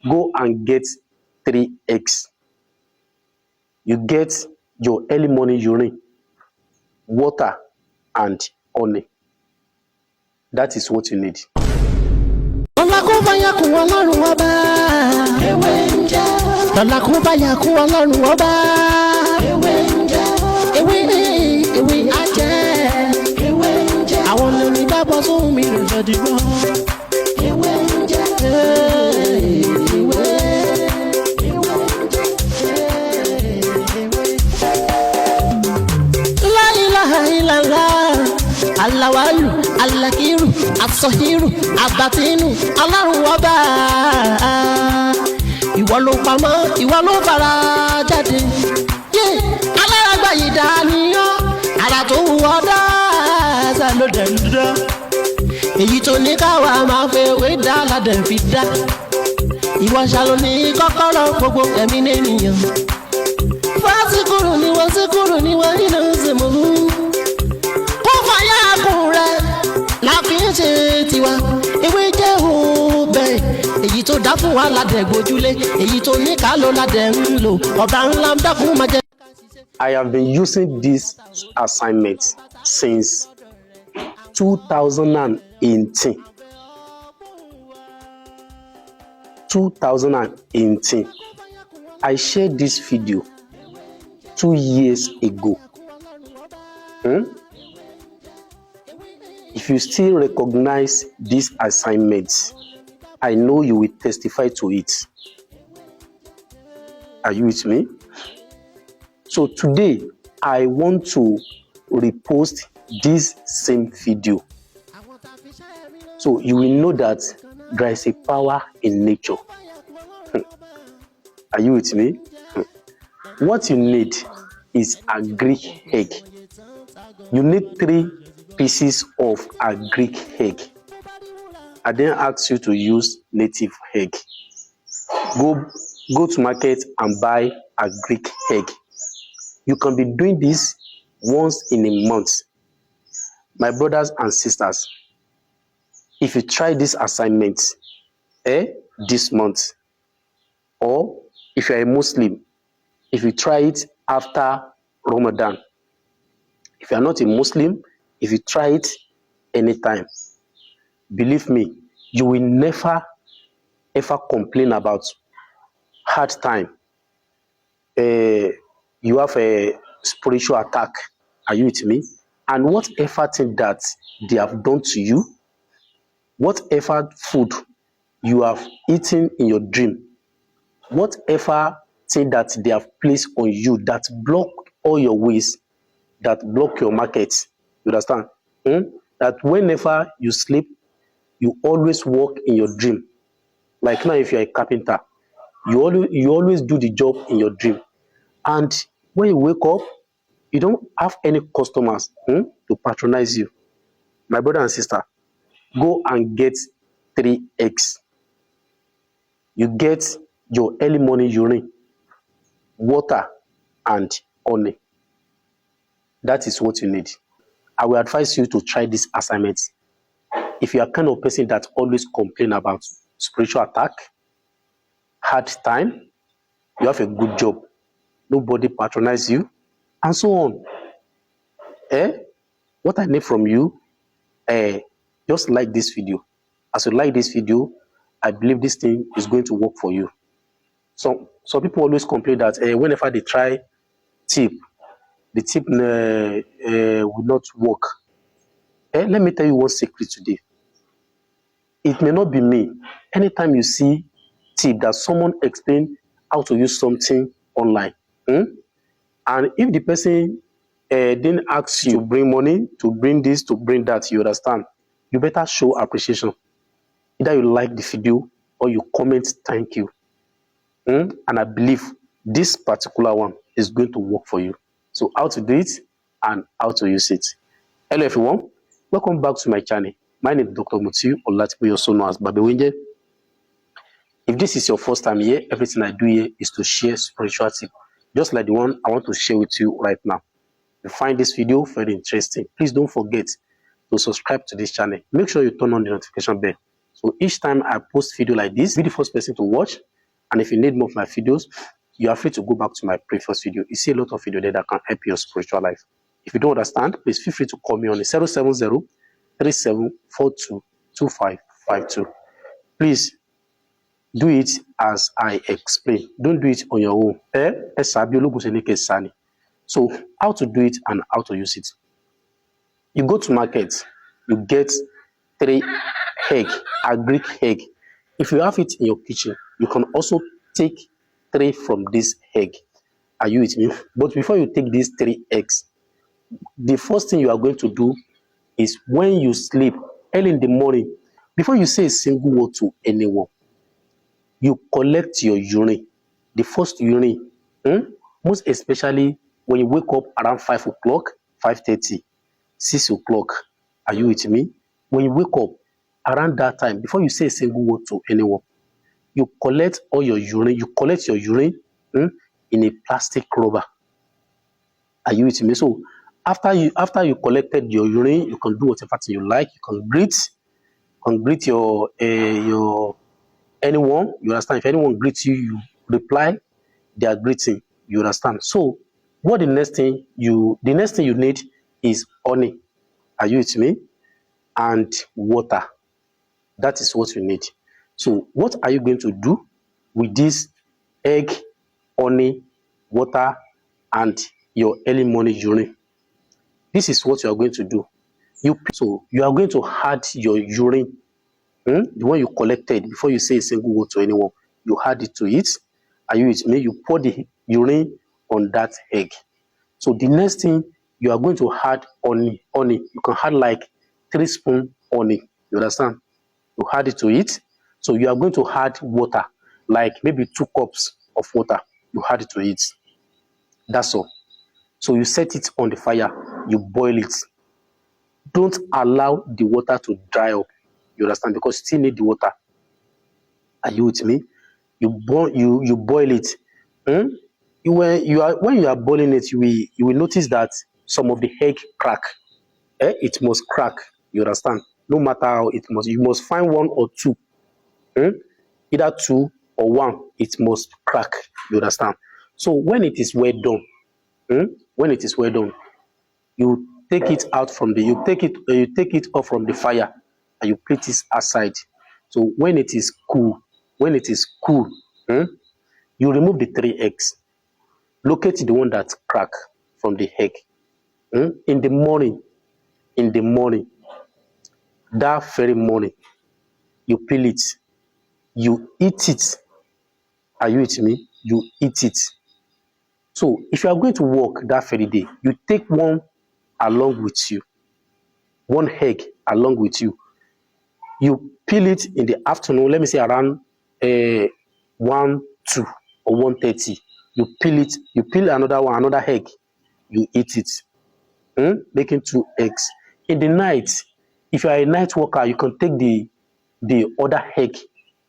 Go and get 3 eggs. You get your early morning urine, water, and honey. That is what you need. Alawalu, Alakiru, Asohiru, Abatinu, Alárùn ọba. Ìwọ ló pamọ́, ìwọ ló fara jáde. Aláràgbà yìí dániyàn, ara tó wù ọ́ dáadáa ló dẹ̀ ń dá. Èyí tó ní káwa máa fẹ́ wé dá ládẹ̀ fi dá. Ìwọ ṣàlò ní kọ́kọ́rọ́ gbogbo ẹ̀mí nìyẹn. Fásikúrò ni wọ́n nínú ìsìnkú. Tiwa ewé jẹ́ òbẹ̀ èyí tó dá fún wa ládẹ̀ gbójúlé èyí tó ní ká ló ládẹ̀ ń lò ọba ńlá ń dákun máa jẹ. I have been using this assignment since 2018. 2018. I shared this video 2 years ago. If you still recognize this assignment, I know you will testify to it. Are you with me? So today, I want to repost this same video. So you will know that there is a power in nature. Are you with me? What you need is a Greek egg. You need 3 pieces of a Greek egg. I then ask you to use native egg. Go to market and buy a Greek egg. You can be doing this once in a month. My brothers and sisters, if you try this assignment this month, or if you are a Muslim, if you try it after Ramadan, if you are not a Muslim, if you try it anytime, believe me, you will never ever complain about hard time. You have a spiritual attack. Are you with me? And whatever thing that they have done to you, whatever food you have eaten in your dream, whatever thing that they have placed on you that block all your ways, that block your markets, you understand? That whenever you sleep, you always walk in your dream. Like now, if you're a carpenter, you always do the job in your dream. And when you wake up, you don't have any customers to patronize you. My brother and sister, go and get 3 eggs. You get your early morning urine, water, and honey. That is what you need. I will advise you to try this assignment. If you are kind of person that always complain about spiritual attack, hard time, you have a good job, nobody patronize you, and so on. What I need from you, just like this video. As you like this video, I believe this thing is going to work for you. So people always complain that whenever they try tip, the tip will not work. Let me tell you one secret today. It may not be me. Anytime you see tip that someone explain how to use something online, and if the person didn't ask you to bring money, to bring this, to bring that, you understand, you better show appreciation. Either you like the video or you comment thank you. And I believe this particular one is going to work for you. So how to do it and how to use it. Hello everyone, welcome back to my channel. My name is Dr. Mutiu Olatipo, also known as Babewinje. If this is your first time here, everything I do here is to share spiritual tip, just like the one I want to share with you right now. If you find this video very interesting, please don't forget to subscribe to this channel. Make sure you turn on the notification bell so So each time I post video like this, be the first person to watch. And if you need more of my videos, you are free to go back to my previous video. You see a lot of video there that can help your spiritual life. If you don't understand, please feel free to call me on the 070-3742-2552. Please do it as I explain. Don't do it on your own. So how to do it and how to use it. You go to market, you get 3 egg, agric egg. If you have it in your kitchen, you can also take 3 from this egg. Are you with me? But before you take these 3 eggs, the first thing you are going to do is when you sleep early in the morning, before you say a single word to anyone, you collect your urine. The first urine, most especially when you wake up around 5 o'clock, 5:30, 6 o'clock. Are you with me? When you wake up around that time, before you say a single word to anyone, you collect all your urine. You collect your urine in a plastic rubber. Are you with me? So after you collected your urine, you can do whatever thing you like. You can greet your anyone. You understand? If anyone greets you, you reply their greeting. You understand? So what the next thing you need is honey. Are you with me? And water. That is what you need. So what are you going to do with this egg, honey, water, and your early morning urine? This is what you are going to do. You are going to add your urine, the one you collected before you say a single word to anyone. You add it to it. Are you with me? You pour the urine on that egg. So the next thing, you are going to add honey. You can add like 3 spoons honey. You understand? You add it to it. So you are going to add water, like maybe 2 cups of water. You add it to it. That's all. So you set it on the fire. You boil it. Don't allow the water to dry up. You understand? Because you still need the water. Are you with me? You boil it. When you are boiling it, you will notice that some of the egg crack. It must crack. You understand? No matter how you must find 1 or 2. Either 2 or 1, it must crack. You understand? So when it is well done, you take it out from you take it off from the fire and you put it aside. So when it is cool, you remove the 3 eggs. Locate the one that's crack from the egg. In the morning, that very morning, you peel it, you eat it. Are you with me? You eat it. So if you are going to work that very day, you take 1 along with you, 1 egg along with you. You peel it in the afternoon, let me say around 1, 2 or 1:30. You peel it, you peel another egg, you eat it. Making 2 eggs. In the night, if you are a night worker, you can take the other egg,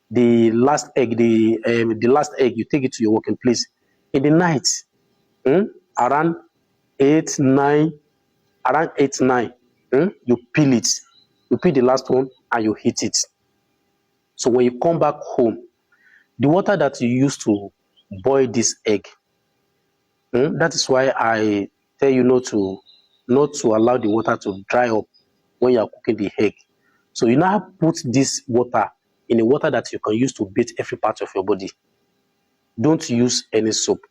the last egg, you take it to your working place. In the night, around 8, 9, you peel it. You peel the last one and you heat it. So when you come back home, the water that you use to boil this egg, that is why I tell you not to allow the water to dry up when you are cooking the egg. So you now put this water in a water that you can use to bathe every part of your body. Don't use any soap,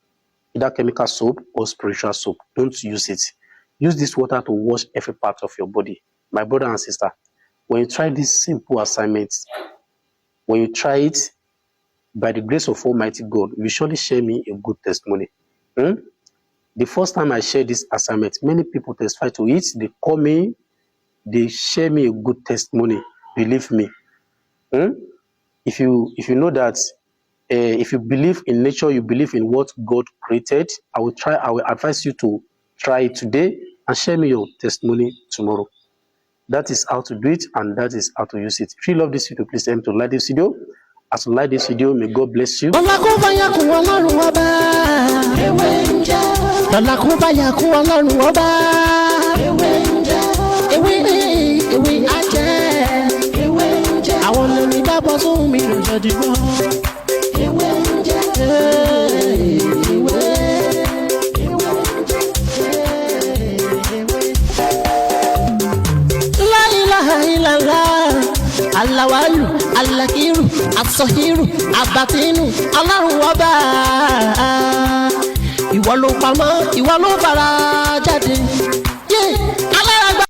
either chemical soap or spiritual soap. Don't use it. Use this water to wash every part of your body. My brother and sister, when you try this simple assignment, when you try it, by the grace of Almighty God, you surely share me a good testimony. The first time I shared this assignment, many people testify to it. They call me, they share me a good testimony. Believe me. If you know that, if you believe in nature, you believe in what God created, I will advise you to try it today and share me your testimony tomorrow. That is how to do it, and that is how to use it. If you love this video, please aim to like this video. As you like this video, may God bless you. I want to kábọ̀ sóhun mi ló jẹ́ dìgbọ́. Ewé ń jẹ́ ewé. La ilaha illallah, Alawalu, Alakiru, Asọhiru, Abatinu, Ọlọ́run ọba. Ìwọ ló pamọ́, ìwọ ló fara